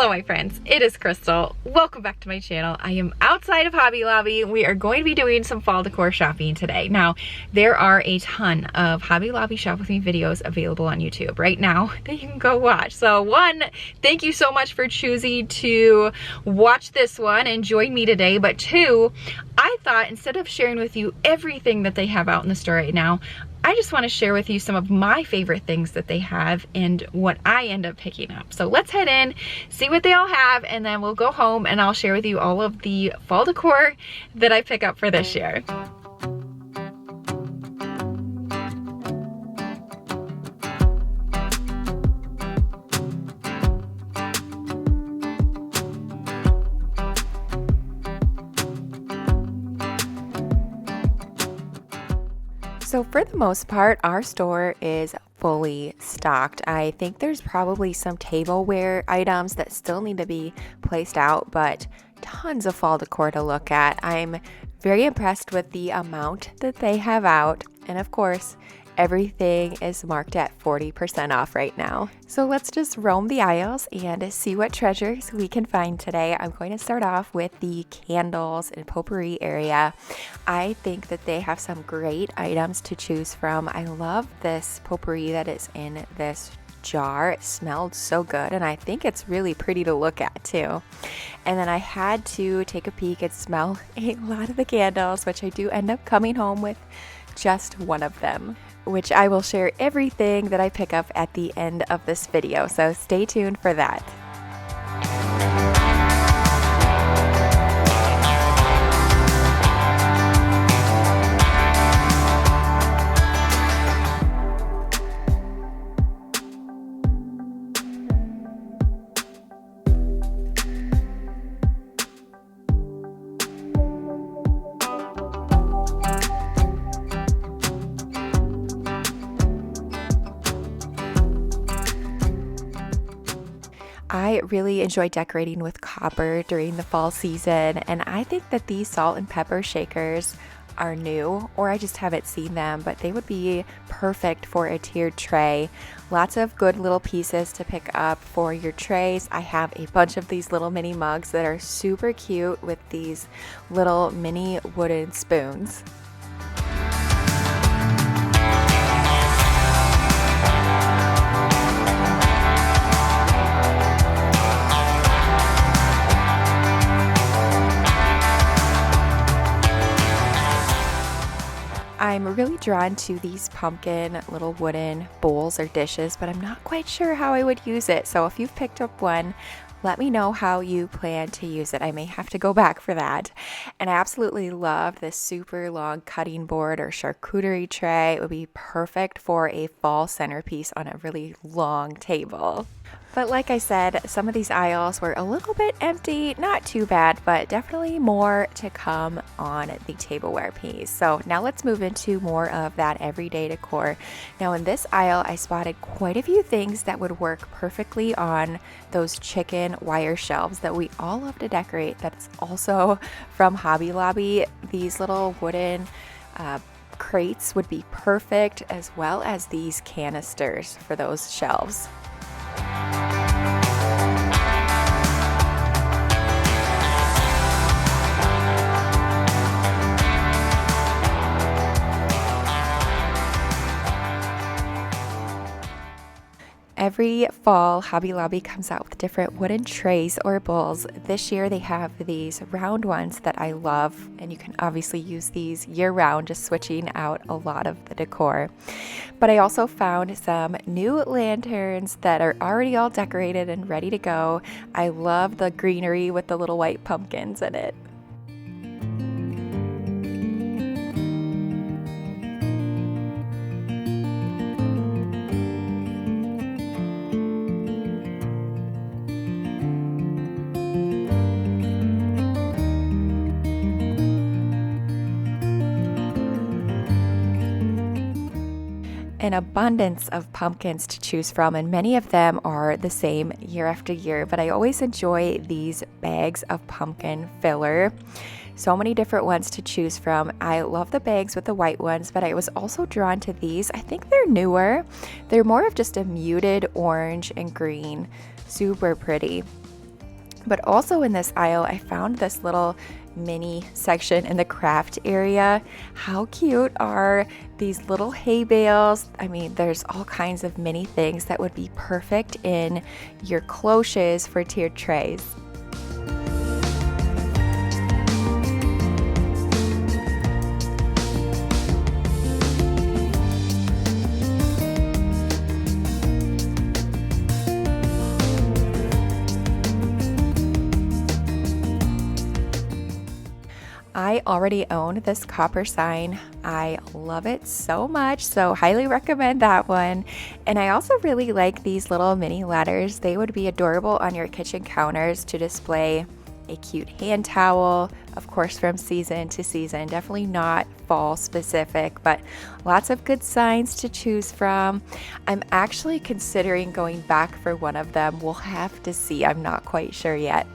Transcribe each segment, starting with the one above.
Hello my friends, it is Crystal. Welcome back to my channel. I am outside of Hobby Lobby. We are going to be doing some fall decor shopping today. Now, there are a ton of Hobby Lobby Shop With Me videos available on YouTube right now that you can go watch. So one, thank you so much for choosing to watch this one and join me today. But two, I thought instead of sharing with you everything that they have out in the store right now, I just want to share with you some of my favorite things that they have and what I end up picking up. So let's head in, see what they all have, and then we'll go home and I'll share with you all of the fall decor that I pick up for this year. So for the most part, our store is fully stocked. I think there's probably some tableware items that still need to be placed out, but tons of fall decor to look at. I'm very impressed with the amount that they have out. And of course, everything is marked at 40% off right now. So let's just roam the aisles and see what treasures we can find today. I'm going to start off with the candles and potpourri area. I think that they have some great items to choose from. I love this potpourri that is in this jar. It smelled so good and I think it's really pretty to look at too. And then I had to take a peek and smell a lot of the candles, which I do end up coming home with just one of them, which I will share everything that I pick up at the end of this video, so stay tuned for that. I really enjoy decorating with copper during the fall season, and I think that these salt and pepper shakers are new, or I just haven't seen them, but they would be perfect for a tiered tray. Lots of good little pieces to pick up for your trays. I have a bunch of these little mini mugs that are super cute with these little mini wooden spoons. I'm really drawn to these pumpkin little wooden bowls or dishes, but I'm not quite sure how I would use it. So if you've picked up one, let me know how you plan to use it. I may have to go back for that. And I absolutely love this super long cutting board or charcuterie tray. It would be perfect for a fall centerpiece on a really long table. But like I said, some of these aisles were a little bit empty, not too bad, but definitely more to come on the tableware piece. So now let's move into more of that everyday decor. Now in this aisle, I spotted quite a few things that would work perfectly on those chicken wire shelves that we all love to decorate. That's also from Hobby Lobby. These little wooden crates would be perfect, as well as these canisters for those shelves. Every fall, Hobby Lobby comes out with different wooden trays or bowls. This year they have these round ones that I love, and you can obviously use these year-round, just switching out a lot of the decor. But I also found some new lanterns that are already all decorated and ready to go. I love the greenery with the little white pumpkins in it. An abundance of pumpkins to choose from, and many of them are the same year after year, but I always enjoy these bags of pumpkin filler. So many different ones to choose from. I love the bags with the white ones, but I was also drawn to these. I think they're newer. They're more of just a muted orange and green. Super pretty. But also in this aisle, I found this little mini section in the craft area. How cute are these little hay bales? I mean, there's all kinds of mini things that would be perfect in your cloches for tiered trays. I already own this copper sign. I love it so much, so highly recommend that one. And I also really like these little mini ladders. They would be adorable on your kitchen counters to display a cute hand towel, of course from season to season, definitely not fall specific, but lots of good signs to choose from. I'm actually considering going back for one of them. We'll have to see, I'm not quite sure yet.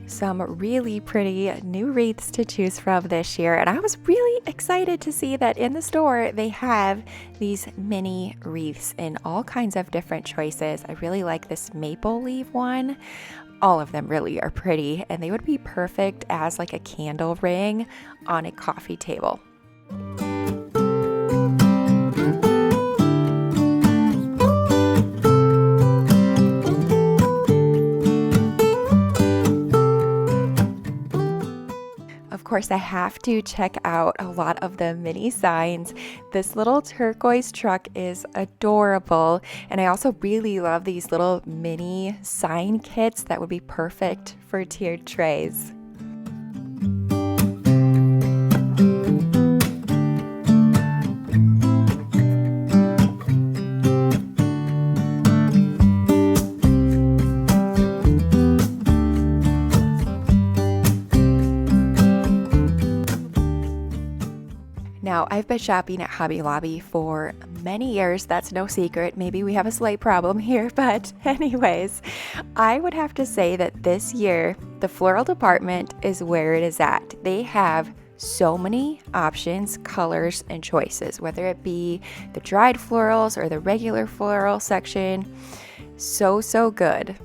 Some really pretty new wreaths to choose from this year, and I was really excited to see that in the store they have these mini wreaths in all kinds of different choices. I really like this maple leaf one. All of them really are pretty, and they would be perfect as like a candle ring on a coffee table. Of course, I have to check out a lot of the mini signs. This little turquoise truck is adorable, and I also really love these little mini sign kits that would be perfect for tiered trays. Now, I've been shopping at Hobby Lobby for many years. That's no secret. Maybe we have a slight problem here, but anyways, I would have to say that this year, the floral department is where it is at. They have so many options, colors, and choices, whether it be the dried florals or the regular floral section. So good.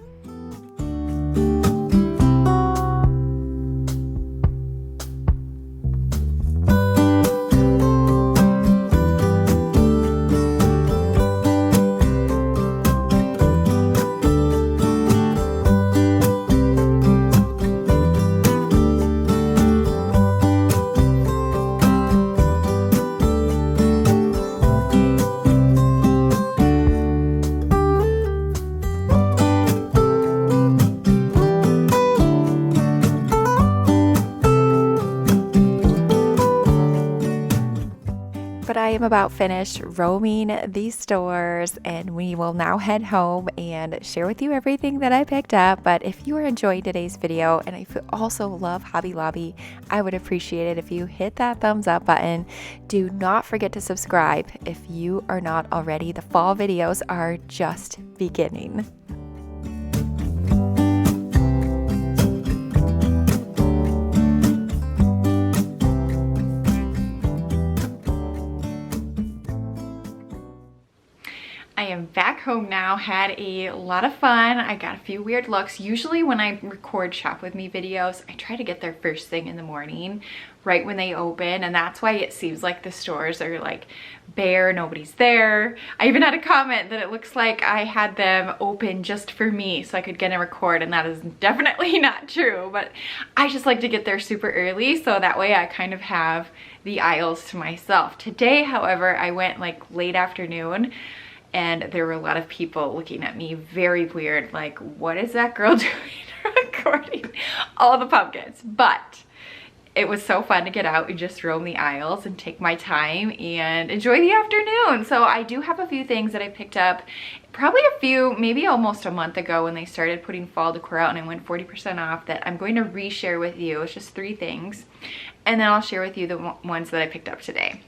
But I am about finished roaming these stores, and we will now head home and share with you everything that I picked up. But if you are enjoying today's video, and if you also love Hobby Lobby, I would appreciate it if you hit that thumbs up button. Do not forget to subscribe if you are not already. The fall videos are just beginning. I am back home now, had a lot of fun. I got a few weird looks. Usually when I record shop with me videos, I try to get there first thing in the morning, right when they open, and that's why it seems like the stores are like bare, nobody's there. I even had a comment that it looks like I had them open just for me so I could get and record, and that is definitely not true, but I just like to get there super early so that way I kind of have the aisles to myself. Today, however, I went like late afternoon, and there were a lot of people looking at me very weird, like, what is that girl doing recording all the pumpkins? But it was so fun to get out and just roam the aisles and take my time and enjoy the afternoon. So I do have a few things that I picked up probably maybe almost a month ago when they started putting fall decor out and I went 40% off, that I'm going to reshare with you. It's just 3 things. And then I'll share with you the ones that I picked up today.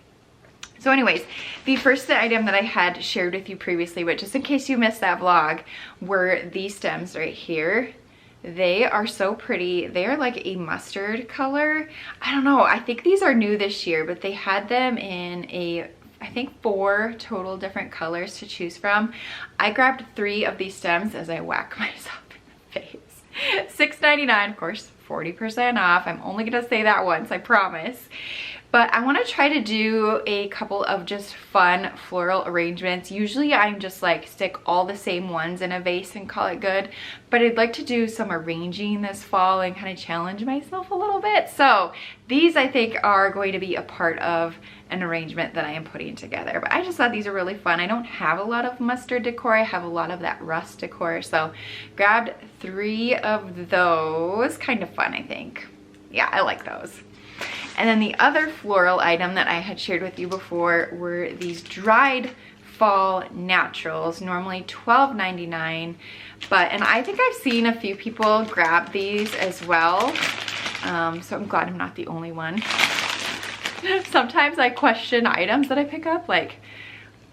So anyways, the first item that I had shared with you previously, but just in case you missed that vlog, were these stems right here. They are so pretty. They are like a mustard color. I don't know, I think these are new this year, but they had them in I think 4 total different colors to choose from. I grabbed 3 of these stems as I whack myself in the face. $6.99, of course, 40% off. I'm only gonna say that once, I promise. But I want to try to do a couple of just fun floral arrangements. Usually I'm just like stick all the same ones in a vase and call it good. But I'd like to do some arranging this fall and kind of challenge myself a little bit. So these I think are going to be a part of an arrangement that I am putting together. But I just thought these are really fun. I don't have a lot of mustard decor. I have a lot of that rust decor. So grabbed 3 of those. Kind of fun, I think. Yeah, I like those. And then the other floral item that I had shared with you before were these dried fall naturals, normally $12.99, and I think I've seen a few people grab these as well, so I'm glad I'm not the only one. Sometimes I question items that I pick up, like,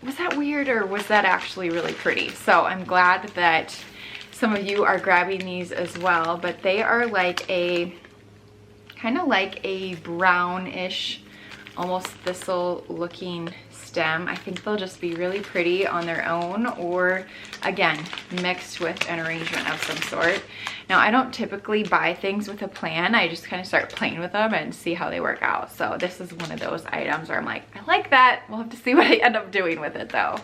was that weird or was that actually really pretty? So I'm glad that some of you are grabbing these as well, but they are like kind of like a brownish, almost thistle looking stem. I think they'll just be really pretty on their own, or again, mixed with an arrangement of some sort. Now, I don't typically buy things with a plan. I just kind of start playing with them and see how they work out. So this is one of those items where I'm like, I like that. We'll have to see what I end up doing with it though.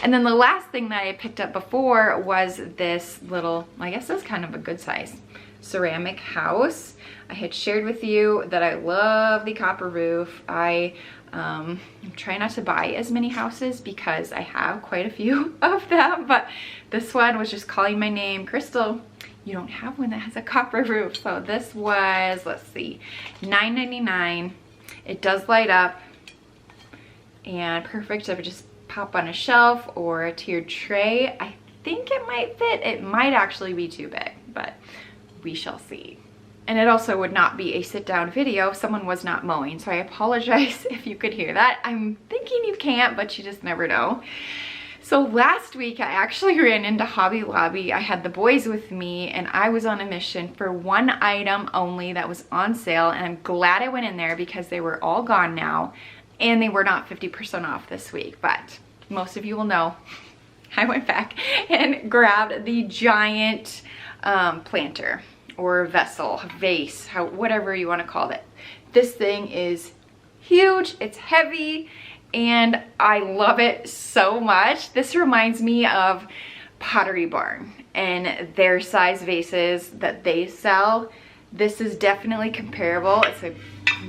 And then the last thing that I picked up before was this little, I guess this is kind of a good size, ceramic house. I had shared with you that I love the copper roof. I try not to buy as many houses because I have quite a few of them, but this one was just calling my name. Crystal, you don't have one that has a copper roof. So this was, let's see, $9.99. It does light up and perfect to just pop on a shelf or a tiered tray. I think it might fit. It might actually be too big, but we shall see. And it also would not be a sit-down video if someone was not mowing, so I apologize if you could hear that. I'm thinking you can't, but you just never know. So last week I actually ran into Hobby Lobby. I had the boys with me and I was on a mission for one item only that was on sale, and I'm glad I went in there because they were all gone now and they were not 50% off this week. But most of you will know I went back and grabbed the giant planter or vessel, vase, whatever you want to call it. This thing is huge, it's heavy, and I love it so much. This reminds me of Pottery Barn and their size vases that they sell. This is definitely comparable. It's a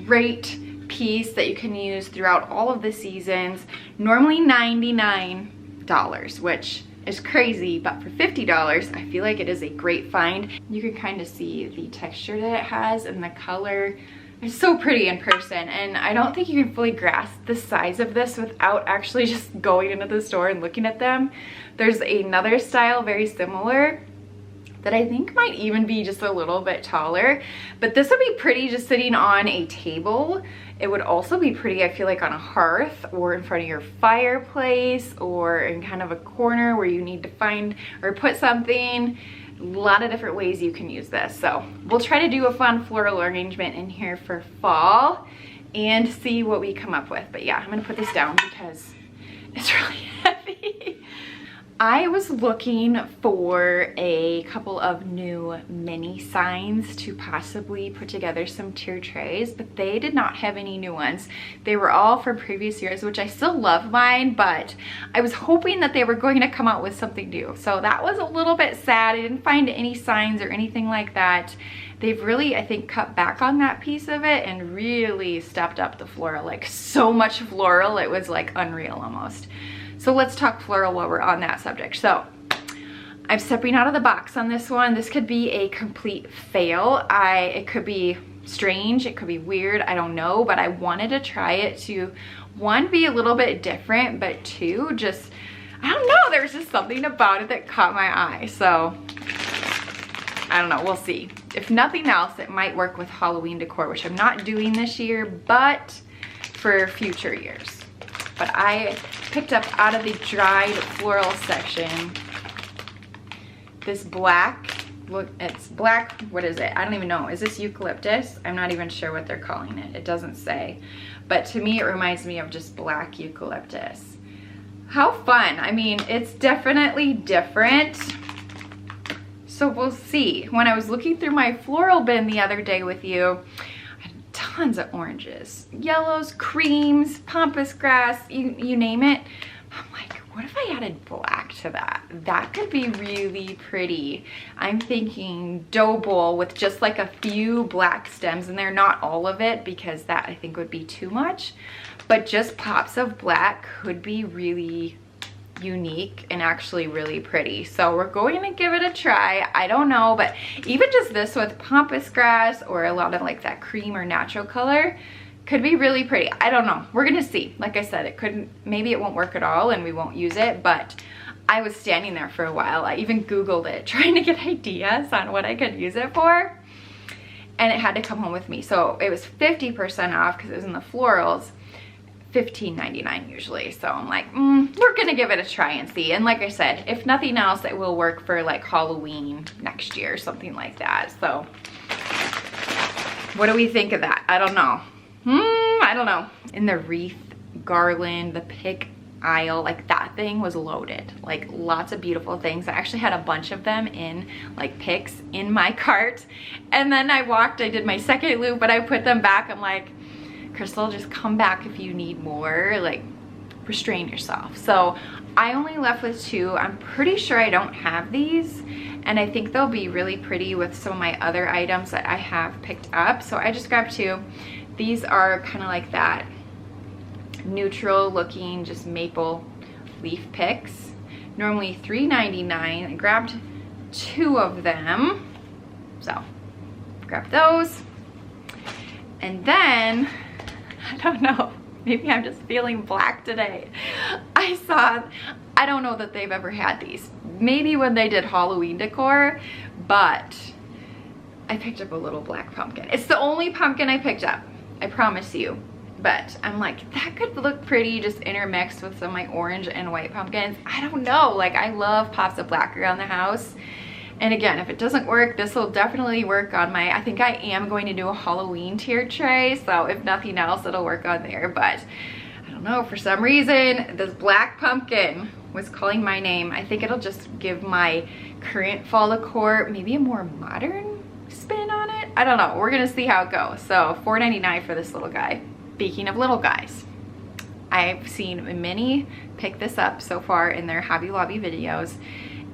great piece that you can use throughout all of the seasons. Normally $99, which is crazy, but for $50, I feel like it is a great find. You can kind of see the texture that it has and the color. It's so pretty in person, and I don't think you can fully grasp the size of this without actually just going into the store and looking at them. There's another style very similar that I think might even be just a little bit taller, but this would be pretty just sitting on a table. It would also be pretty, I feel like, on a hearth or in front of your fireplace or in kind of a corner where you need to find or put something. A lot of different ways you can use this. So we'll try to do a fun floral arrangement in here for fall and see what we come up with. But yeah, I'm gonna put this down because it's really heavy. I was looking for a couple of new mini signs to possibly put together some tier trays, but they did not have any new ones. They were all from previous years, which I still love mine, but I was hoping that they were going to come out with something new. So that was a little bit sad. I didn't find any signs or anything like that. They've really, I think, cut back on that piece of it and really stepped up the floral, like so much floral, it was like unreal almost. So let's talk floral while we're on that subject. So I'm stepping out of the box on this one. This could be a complete fail. It could be strange, it could be weird, I don't know, but I wanted to try it to, one, be a little bit different, but two, just, I don't know, there's just something about it that caught my eye. So I don't know, we'll see. If nothing else, it might work with Halloween decor, which I'm not doing this year, but for future years. But I picked up out of the dried floral section this black, look, it's black, what is it? I don't even know. Is this eucalyptus? I'm not even sure what they're calling it. It doesn't say. But to me, it reminds me of just black eucalyptus. How fun. I mean, it's definitely different. So we'll see. When I was looking through my floral bin the other day with you, tons of oranges, yellows, creams, pampas grass, you name it. I'm like, what if I added black to that? That could be really pretty. I'm thinking dough bowl with just like a few black stems in there, not all of it, because that I think would be too much, but just pops of black could be really unique and actually really pretty. So we're going to give it a try. I don't know, but even just this with pampas grass or a lot of like that cream or natural color could be really pretty. I don't know. We're gonna see. Like I said, it couldn't, maybe it won't work at all and we won't use it, but I was standing there for a while. I even Googled it, trying to get ideas on what I could use it for, and it had to come home with me. So it was 50% off because it was in the florals. $15.99 usually. So I'm like, we're gonna give it a try and see. And like I said, if nothing else, it will work for like Halloween next year or something like that. So what do we think of that? I don't know. I don't know. In the wreath garland, the pick aisle, like that thing was loaded. Like lots of beautiful things. I actually had a bunch of them in like picks in my cart. And then I did my second loop, but I put them back. I'm like, Crystal, just come back if you need more, like restrain yourself. So I only left with two. I'm pretty sure I don't have these, and I think they'll be really pretty with some of my other items that I have picked up. So I just grabbed two. These are kind of like that neutral looking, just maple leaf picks. Normally $3.99. I grabbed two of them. So grab those. And then I don't know, maybe I'm just feeling black today. I don't know that they've ever had these. Maybe when they did Halloween decor, but I picked up a little black pumpkin. It's the only pumpkin I picked up, I promise you. But I'm like, that could look pretty just intermixed with some of my orange and white pumpkins. I don't know, like I love pops of black around the house. And again, if it doesn't work, this will definitely work on my, I think I am going to do a Halloween tier tray. So if nothing else, it'll work on there. But I don't know, for some reason, this black pumpkin was calling my name. I think it'll just give my current fall decor maybe a more modern spin on it. I don't know, we're gonna see how it goes. So $4.99 for this little guy. Speaking of little guys, I've seen many pick this up so far in their Hobby Lobby videos.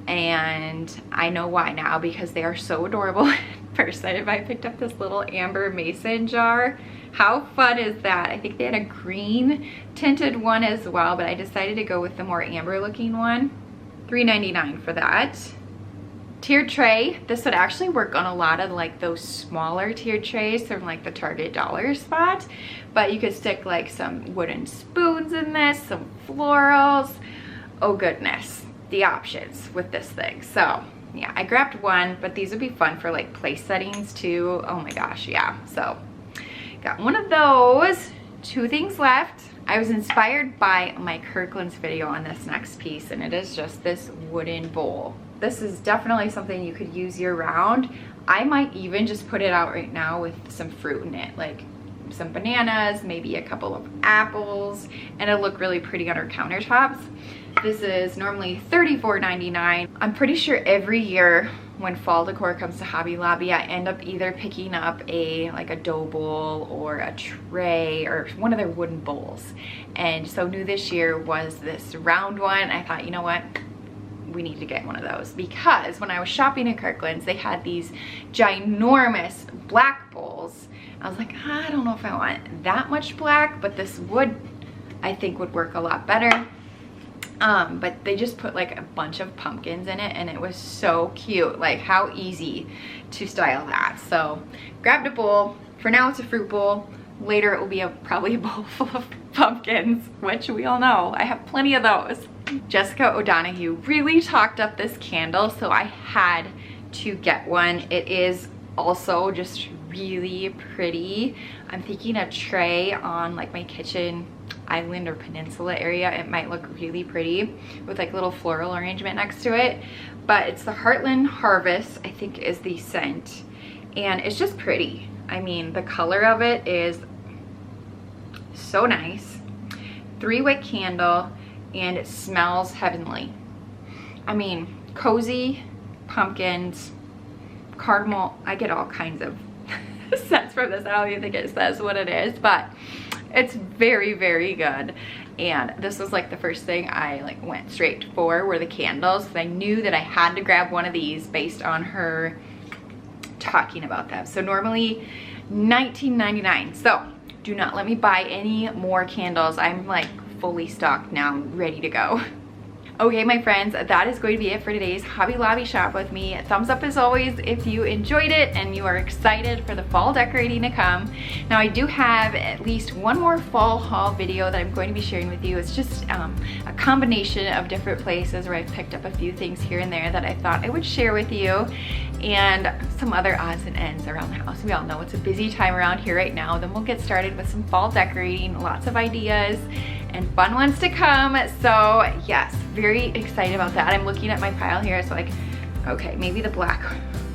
And I know why now, because they are so adorable in person. I picked up this little amber mason jar. How fun is that? I think they had a green tinted one as well, but I decided to go with the more amber looking one. $3.99 for that. Tiered tray. This would actually work on a lot of like those smaller tiered trays from like the Target dollar spot, but you could stick like some wooden spoons in this, some florals. Oh goodness, the options with this thing. So yeah, I grabbed one, but these would be fun for like place settings too. Oh my gosh, yeah. So got one of those. Two things left. I was inspired by my Kirkland's video on this next piece, and it is just this wooden bowl. This is definitely something you could use year round. I might even just put it out right now with some fruit in it, like some bananas, maybe a couple of apples, and it'll look really pretty on our countertops. This is normally $34.99. I'm pretty sure every year when fall decor comes to Hobby Lobby, I end up either picking up like a dough bowl or a tray or one of their wooden bowls. And so new this year was this round one. I thought, you know what? We need to get one of those, because when I was shopping at Kirkland's, they had these ginormous black bowls. I was like, I don't know if I want that much black, but this would, I think, would work a lot better. But they just put like a bunch of pumpkins in it, and it was so cute. Like, how easy to style that. So grabbed a bowl. For now it's a fruit bowl. Later it will be probably a bowl full of pumpkins, which we all know I have plenty of those. Jessica O'Donoghue really talked up this candle, so I had to get one. It is also just really pretty. I'm thinking a tray on like my kitchen island or peninsula area, it might look really pretty with like little floral arrangement next to it. But it's the Heartland Harvest, I think, is the scent, and it's just pretty. I mean, the color of it is so nice. 3-wick candle, and it smells heavenly. I mean, cozy, pumpkins, cardamom. I get all kinds of scents from this. I don't even think it says what it is, but it's very, very good. And this was like the first thing I like went straight for were the candles. I knew that I had to grab one of these based on her talking about them. So normally $19.99. So do not let me buy any more candles. I'm like fully stocked now, ready to go. Okay, my friends, that is going to be it for today's Hobby Lobby shop with me. Thumbs up as always if you enjoyed it and you are excited for the fall decorating to come. Now, I do have at least one more fall haul video that I'm going to be sharing with you. It's just a combination of different places where I've picked up a few things here and there that I thought I would share with you, and some other odds and ends around the house. We all know it's a busy time around here right now. Then we'll get started with some fall decorating, lots of ideas and fun ones to come. So yes, very excited about that. I'm looking at my pile here, so like, okay, maybe the black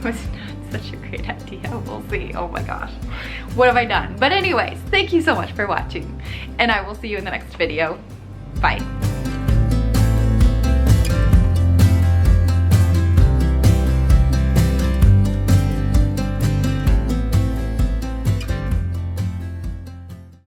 was not such a great idea. We'll see. Oh my gosh, what have I done? But anyways, thank you so much for watching, and I will see you in the next video. Bye.